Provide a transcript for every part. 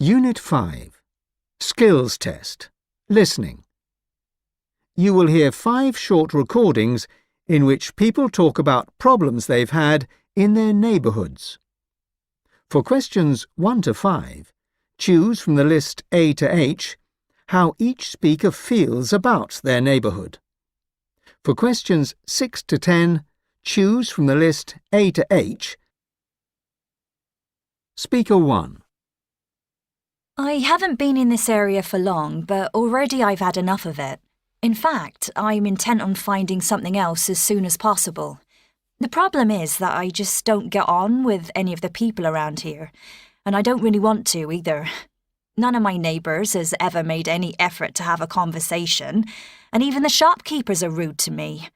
Unit 5. Skills Test. Listening. You will hear 5 short recordings in which people talk about problems they've had in their neighbourhoods. For questions 1 to 5, choose from the list A to H how each speaker feels about their neighbourhood. For questions 6 to 10, choose from the list A to H. Speaker 1. I haven't been in this area for long, but already I've had enough of it. In fact, I'm intent on finding something else as soon as possible. The problem is that I just don't get on with any of the people around here, and I don't really want to either. None of my neighbours has ever made any effort to have a conversation, and even the shopkeepers are rude to me.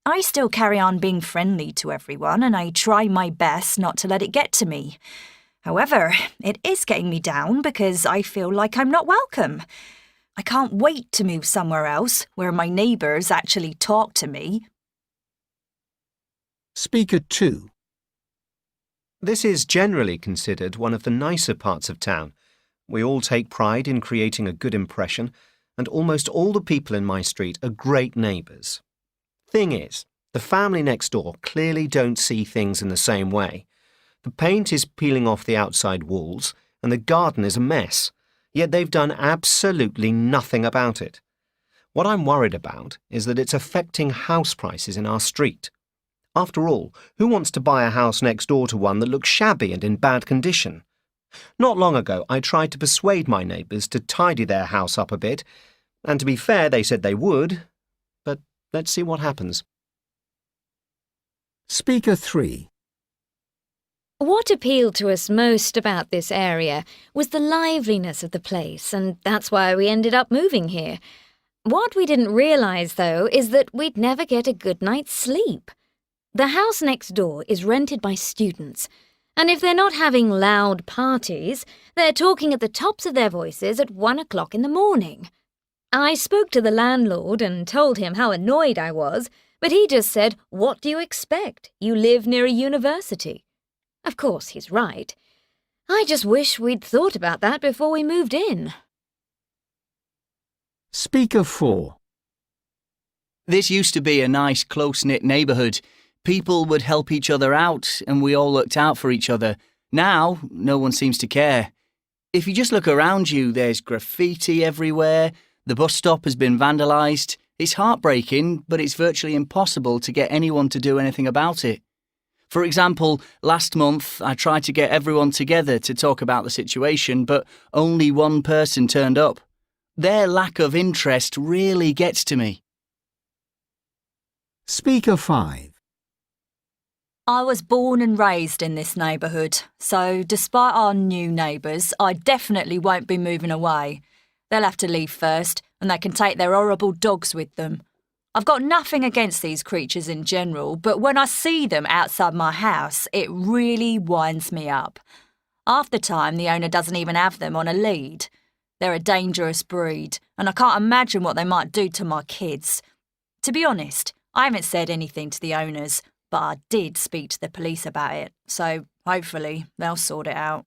I still carry on being friendly to everyone, and I try my best not to let it get to me. However, it is getting me down because I feel like I'm not welcome. I can't wait to move somewhere else where my neighbours actually talk to me. Speaker 2. This is generally considered one of the nicer parts of town. We all take pride in creating a good impression, and almost all the people in my street are great neighbours. Thing is, the family next door clearly don't see things in the same way. The paint is peeling off the outside walls, and the garden is a mess, yet they've done absolutely nothing about it. What I'm worried about is that it's affecting house prices in our street. After all, who wants to buy a house next door to one that looks shabby and in bad condition? Not long ago, I tried to persuade my neighbours to tidy their house up a bit, and to be fair, they said they would, but let's see what happens. Speaker 3. What appealed to us most about this area was the liveliness of the place, and that's why we ended up moving here. What we didn't realise, though, is that we'd never get a good night's sleep. The house next door is rented by students, and if they're not having loud parties, they're talking at the tops of their voices at 1 o'clock in the morning. I spoke to the landlord and told him how annoyed I was, but he just said, "What do you expect? You live near a university." Of course, he's right. I just wish we'd thought about that before we moved in. Speaker 4. This used to be a nice, close-knit neighbourhood. People would help each other out, and we all looked out for each other. Now, no one seems to care. If you just look around you, there's graffiti everywhere. The bus stop has been vandalised. It's heartbreaking, but it's virtually impossible to get anyone to do anything about it. For example, last month I tried to get everyone together to talk about the situation, but only one person turned up. Their lack of interest really gets to me. Speaker 5. I was born and raised in this neighbourhood, so despite our new neighbours, I definitely won't be moving away. They'll have to leave first, and they can take their horrible dogs with them. I've got nothing against these creatures in general, but when I see them outside my house, it really winds me up. Half the time, the owner doesn't even have them on a lead. They're a dangerous breed, and I can't imagine what they might do to my kids. To be honest, I haven't said anything to the owners, but I did speak to the police about it, so hopefully they'll sort it out.